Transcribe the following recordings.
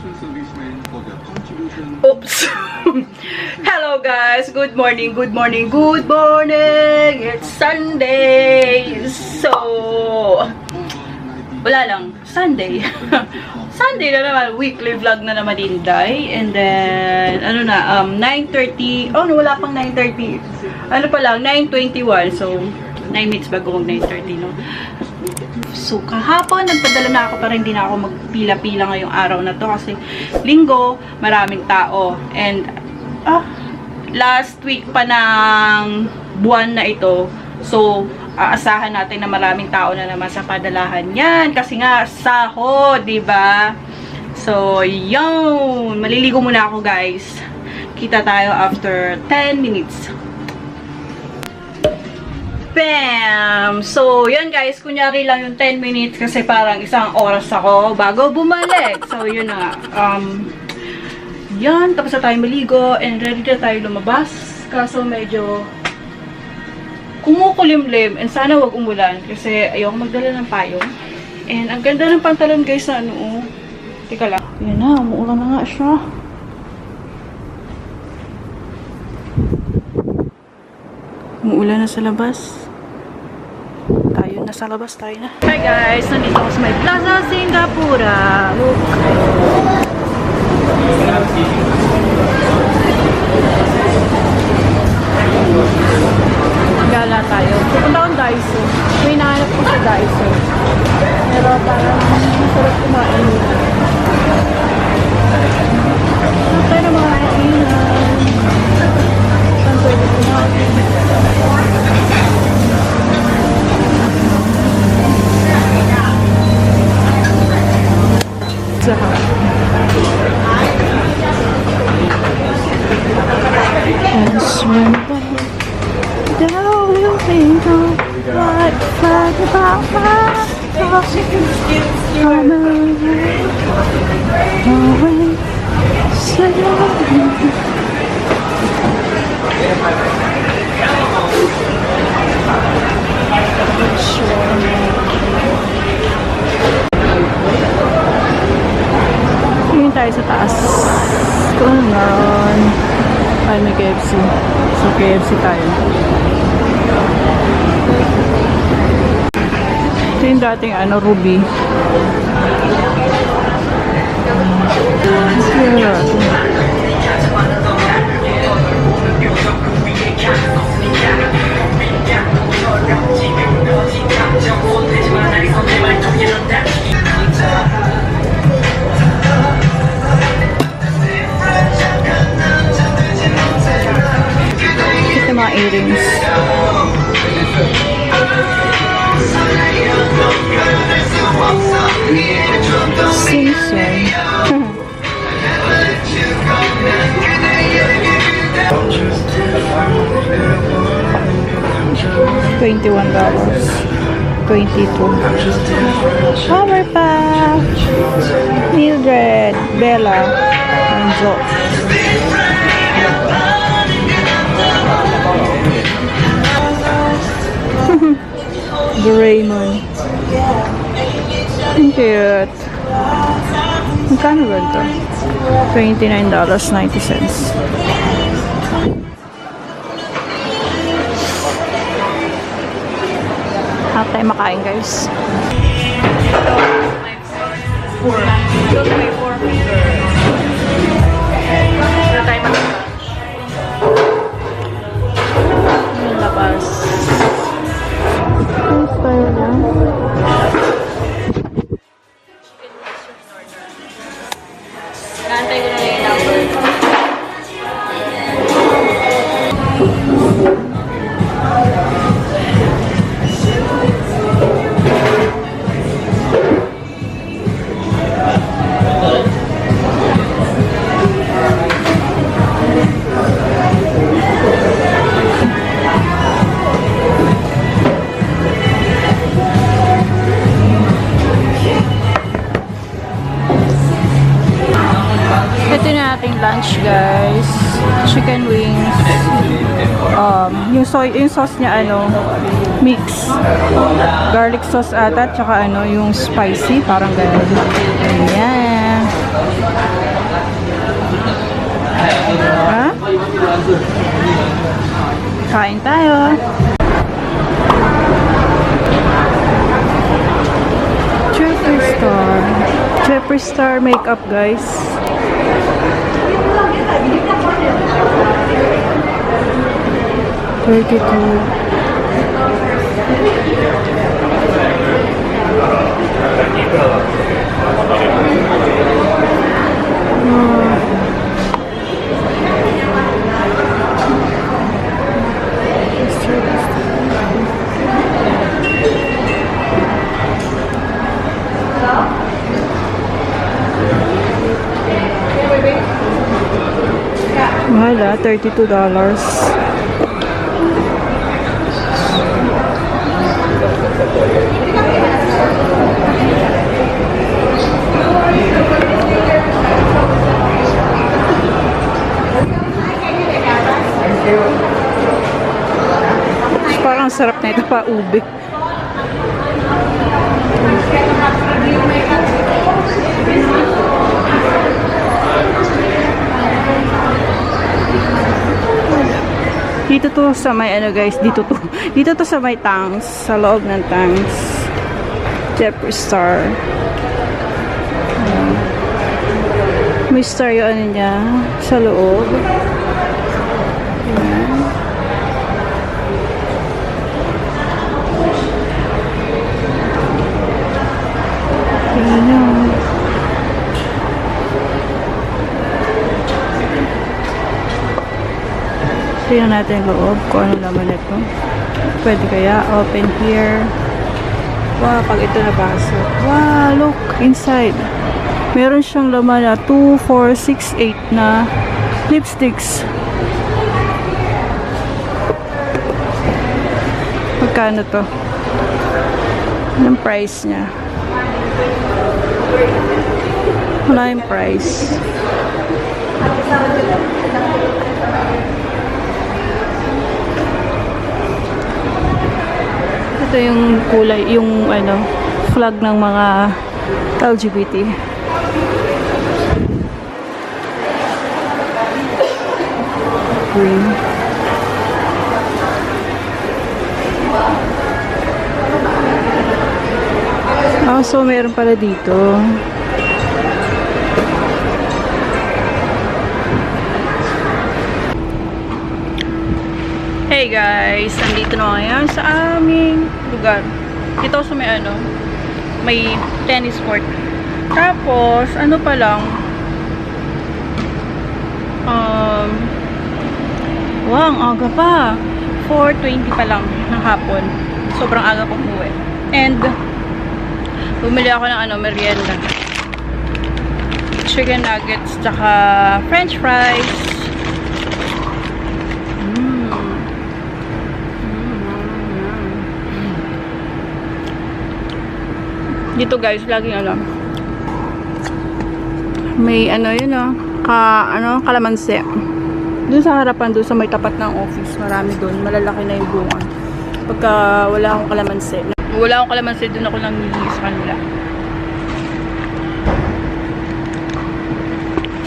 Oops. Hello guys, good morning, good morning, good morning. It's Sunday. So, wala lang, Sunday. Sunday na naman, weekly vlog na naman din, Day. And then, 9:30. Oh, no, wala pang 9:30. Ano pa lang, 9:21. So, 9 minutes bago mag 9:30, no? So, kahapon, nagpadala na ako para hindi na ako magpila-pila ngayong araw na to kasi linggo, maraming tao. And, last week pa ng buwan na ito. So, aasahan natin na maraming tao na naman sa padalahan yan. Kasi nga, sahod, diba? So, yun. Maliligo muna ako, guys. Kita tayo after 10 minutes. Bam! So, yun guys, kunyari lang yung 10 minutes kasi parang isang oras ako bago bumalik. So, yun na nga. Yan, tapos na tayo maligo and ready na tayo lumabas. Kaso medyo kumukulimlim and sana wag umulan kasi ayoko magdala ng payong. And ang ganda ng pantalon guys na ano. Teka lang. Yan na, umuulan na nga siya. Umuulan na sa labas. Tayo na sa labas, tayo na. Hi guys, nandito ako sa may Plaza Singapura. Look. Gala tayo. Pupunta akong Daiso. May nahanap ko sa Daiso. Pero parang masarap kumain. Tayo na mga kainan. Saan pwede kumain? And swim down, you think of what flag about my thoughts. I'm away, Tingin tayo sa taas. Kung naroon ay may KFC. So KFC tayo. Ito yung dating Ruby. Ito mga earrings. Simpson. $21. 22. Powerpuff. Mildred. Bella. Enzo. Doraemon. Ang cute. Magkano ba ito? $29.90. Harap tayo makain guys. Yung labas. Style lang. Naantay ko na yung number. Lunch guys, chicken wings, yung sauce niya mix, garlic sauce ata, tsaka yung spicy, parang gano'n. Ayan. Kain tayo. Jeffree Star makeup, guys. Mahal ah, $32. Parang sarap na ito pa, ube. Dito to sa may ano guys, dito to sa may tanks, sa loob ng tanks. Jeffree Star. May star yung ano niya sa loob. Tingnan natin yung loob kung ano laman ito. Pwede kaya open here. Wow, pag ito nabasok. Wow, look inside. Meron siyang laman na 2, 4, 6, 8 na lipsticks. Magkano to? Anong price niya? Wala yung price. Ito yung kulay, yung ano, flag ng mga LGBT. Green. Ah, so meron pala dito. Hey guys, nandito na ngayon sa aming lugar. Dito sa may ano, may tennis court. Tapos, ano pa lang, wow, ang aga pa. 4:20 pa lang ng hapon. Sobrang aga kong umuwi. And, bumili ako ng ano, merienda. Chicken nuggets, tsaka french fries. Dito guys, laging alam. May ano yun kalamansi. Doon sa harapan, doon sa may tapat ng office, marami doon. Malalaki na yung bunga. Pagka wala akong kalamansi, doon ako lang sa kanila.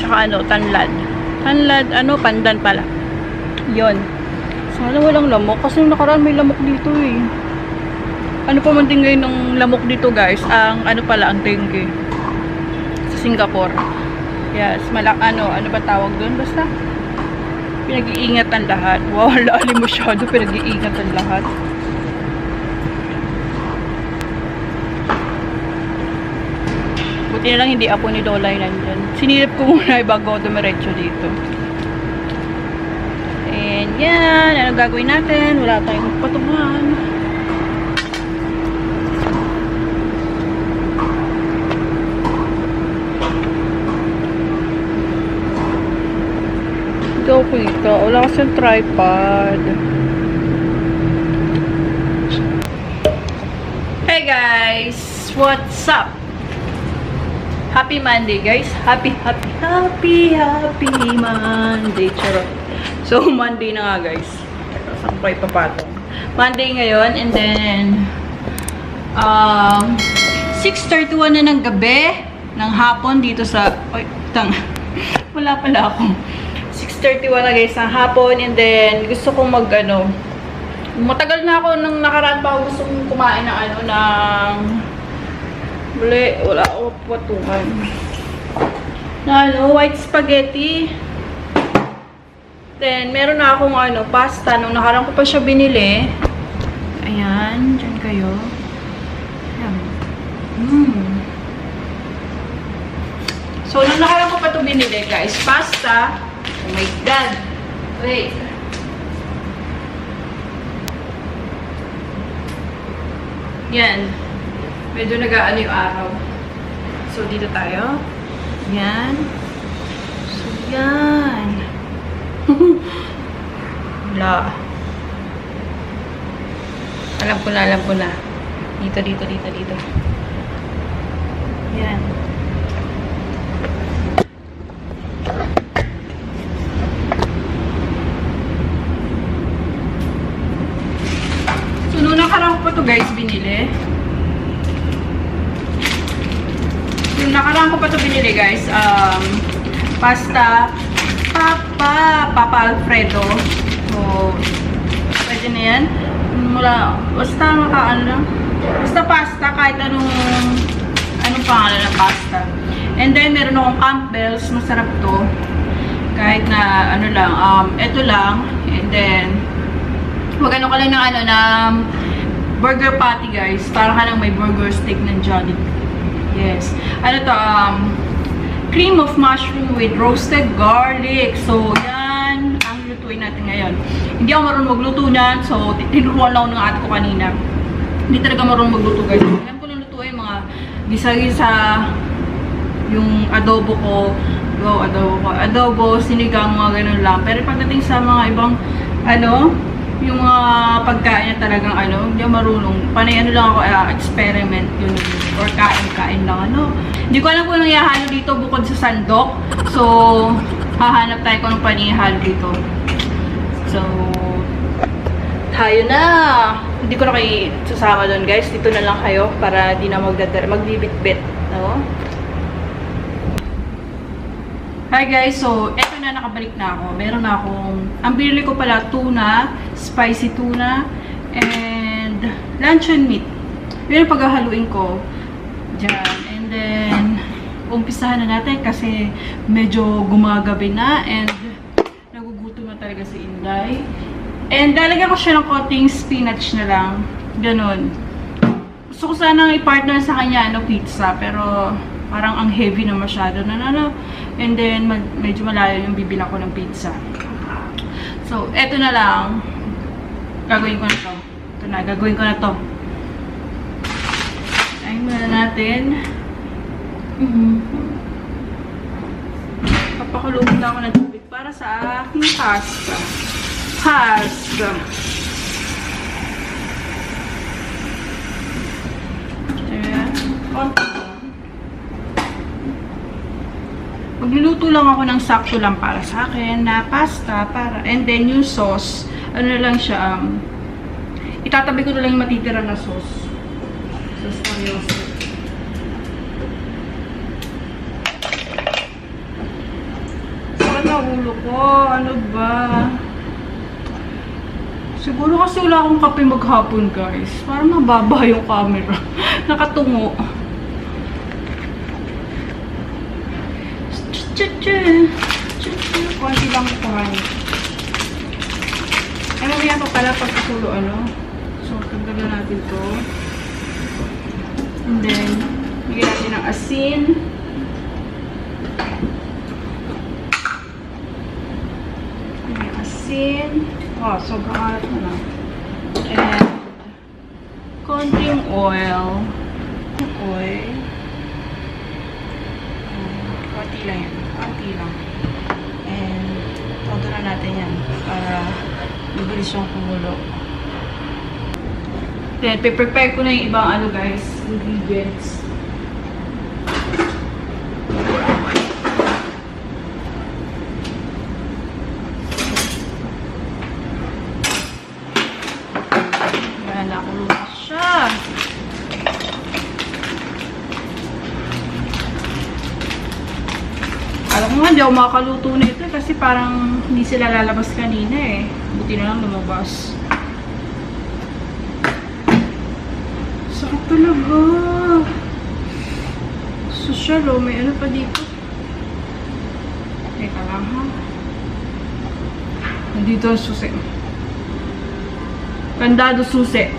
Tsaka tanlad. Tanlad, pandan pala. Yon. Sana walang lamok. Kasi yung nakaraan may lamok dito eh. Ano pa man din ngayon ng lamok dito guys, ang pala ang dengue sa Singapore. Yes, ano ba tawag doon? Basta pinag-iingatan lahat. Wow, lalim masyado, pinag-iingatan lahat. Buti na lang hindi apo ni Dolay nandyan. Sinilip ko muna bago dumiretso dito. And yan, ano gagawin natin? Wala tayong patungan. Wala kasi yung tripod. Hey guys! What's up? Happy Monday guys! Happy Monday! Charot! So, Monday na nga guys. Saan ko ipapatong? Monday ngayon and then 6:31 na ng gabi ng hapon dito sa wala pala ako. 6:31 na guys ng hapon. And then, gusto kong mag-ano. Matagal na ako nang nakaraan pa ako gusto kong kumain ng ano, ng... Wala ako patungan. Na ano, white spaghetti. Then, meron na akong ano, pasta. Nung nakaraan ko pa siya binili. Ayan, dyan kayo. Ayan. So, nung nakaraan ko pa ito binili, guys. Pasta. Oh my God. Wait. Yan. Medyo nag-aano yung araw. So, dito tayo. Yan. So, yan. Wala. Alam ko na. Dito. Yan. So, nung nakaraan ko pa ito guys, binili. Nung nakaraan ko pa ito binili guys, pasta, Papa Alfredo. So, pwede na yan. Basta makaano lang. Basta pasta, kahit anong pangalan ng pasta. And then, meron akong Campbell's. Masarap to. Kahit na, ano lang, ito lang. And then, magano ka lang ng ano, na burger patty, guys. Parang ka lang may burger steak ng Jollibee. Yes. Ano to, cream of mushroom with roasted garlic. So, yan ang lutuin natin ngayon. Hindi ako marunong magluto niyan. So, tinuruan lang ako ng ate ko kanina. Hindi talaga marunong magluto, guys. Alam ko lang lutuin yung mga gisa-gisa, yung adobo ko, adobo, sinigang, mga ganun lang. Pero pagdating sa mga ibang, ano, yung mga pagkain na talagang, ano, hindi ako marunong. Panay ano lang ako, experiment yun. Or kain-kain lang, ano. Hindi ko alam kung anong ihahalo dito bukod sa sandok. So, hahanap tayo kung anong panihalo dito. So, tayo na. Hindi ko na kayo sasama doon, guys. Dito na lang kayo para di na magbibit-bit. No? Hi, guys. So, eto na, nakabalik na ako. Meron na akong, ang binili ko pala, tuna, spicy tuna, and luncheon meat. Yun ang paghahaluin ko. Diyan. And then, umpisahan na natin kasi medyo gumagabi na and nagugutom na talaga si Inday. And lalagyan ko siya ng konting spinach na lang. Ganon. Gusto ko sanang i-partner sa kanya, pizza. Pero parang ang heavy na masyado. And then, medyo malayo yung bibilang ko ng pizza. So, eto na lang. Gagawin ko na to. Ito na, gagawin ko na to. Ayun muna natin. Papakulungin na ako ng tubig para sa aking pasta. Ayan. Magluluto lang ako ng sakto lang para sa akin na pasta. And then yung sauce, ano na lang siya, itatabi ko na lang yung matitira na sauce. Sauce seryoso. Saan na ulo ko? Ano ba? Siguro kasi wala akong kape maghapon, guys. Parang mababa yung camera. Nakatungo. Kunti lang ito, honey. Ay, mamaya pa pala pagkasulo, ano. So, tagdagan natin to. And then, bigyan natin ng asin. Oh, sobrang alat na lang. And konting oil. Konti lang yan. Konti lang. And todo na natin yan para mabilis yung kumulo. Then, prepare ko na yung ibang ano, guys, ingredients. Alam ko nga, di ako makaluto na ito kasi parang hindi sila lalabas kanina eh. Buti na lang lumabas. Sakit talaga. Social oh, may ano pa dito. Teka lang ha. Nandito ang susi. Kandado susi.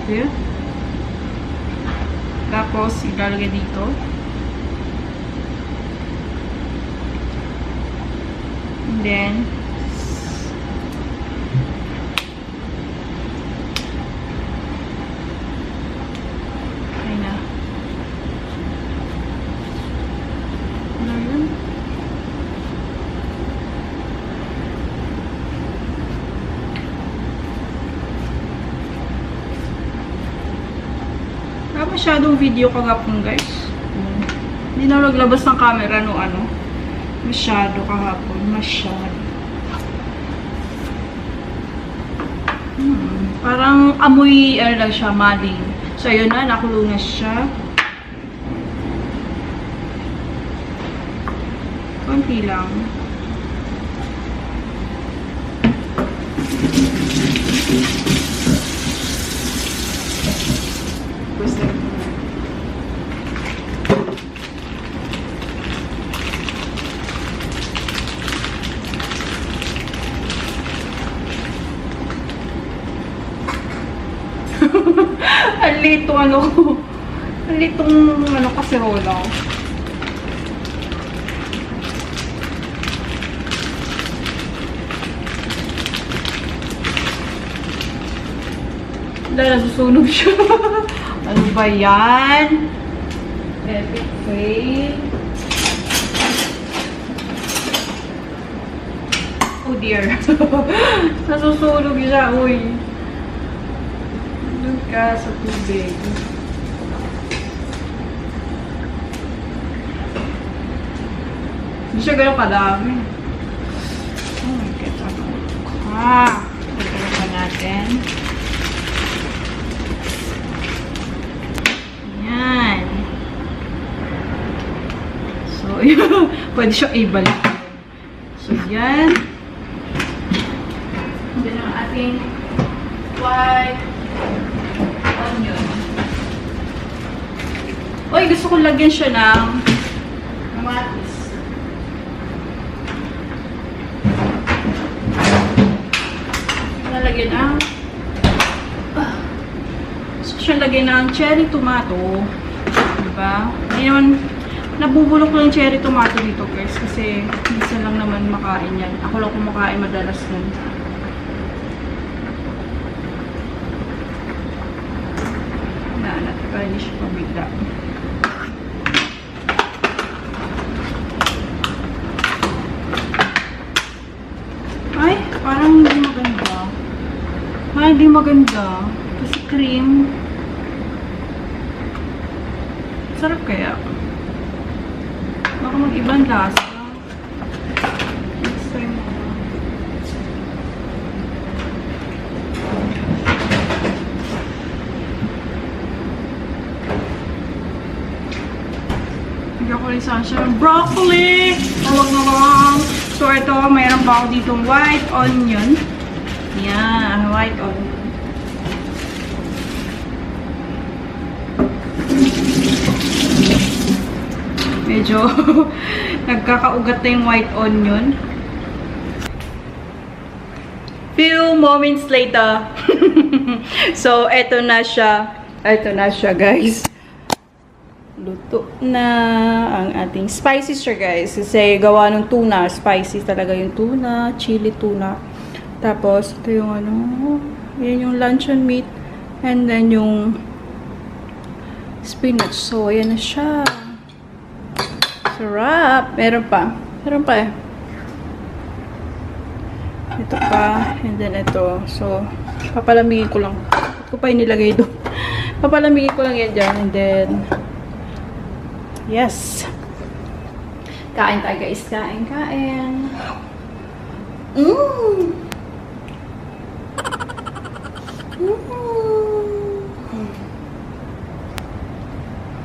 Okay. Tapos, ilalagay dito. And then, okay na. Ano yun? Wala masyadong video kagapon guys. Hindi na naglabas ng camera no ano. Masyado kahapon. Masyado. Parang amoy, ano lang siya, maling. So, yun na. Nakulong na siya. Konti lang. Ang litong ano ko. Ang litong ano kaserola. Wala, nasusunog siya. Ano ba yan? Epic fail. Oh dear. Nasusunog siya. Uy. Doon ka sa tubig. Hindi siya ganun kadami. Oh my God. Tignan pa natin. Yan. So, yun. Pwede siya ibalik. So, yan. Yan ang ating white onion. Uy, gusto kong lagyan siya ng kamatis. Nalagyan ng gusto ko siyang lagyan ng cherry tomato. Diba? Hindi naman nabubulok lang yung cherry tomato dito guys kasi minsan lang naman makain yan. Ako lang kumakain madalas nun. Para hindi siya pabigla. Ay, parang hindi maganda. Ay, hindi maganda. Kasi cream. Sarap kaya. Baka mag-ibang lasa. Next time mo. Bigyan ko rin saan siya ng broccoli. Huwag na lang. So, ito, mayroon pa ako ditong white onion. Yan, white onion. Medyo nagkakaugat na yung white onion. Few moments later. So, eto na siya. Eto na siya, guys. Luto na ang ating spicy siya, guys. Kasi gawa ng tuna. Spicy talaga yung tuna. Chili tuna. Tapos, ito yung ano. Yan yung luncheon meat. And then yung spinach. So, ayan na siya. Sarap. Meron pa. Meron pa eh. Ito pa. And then ito. So, papalamigin ko lang. Ito ko pa yung nilagay doon. Papalamigin ko lang yan dyan. And then, yes. Kain tayo guys. Kain, kain.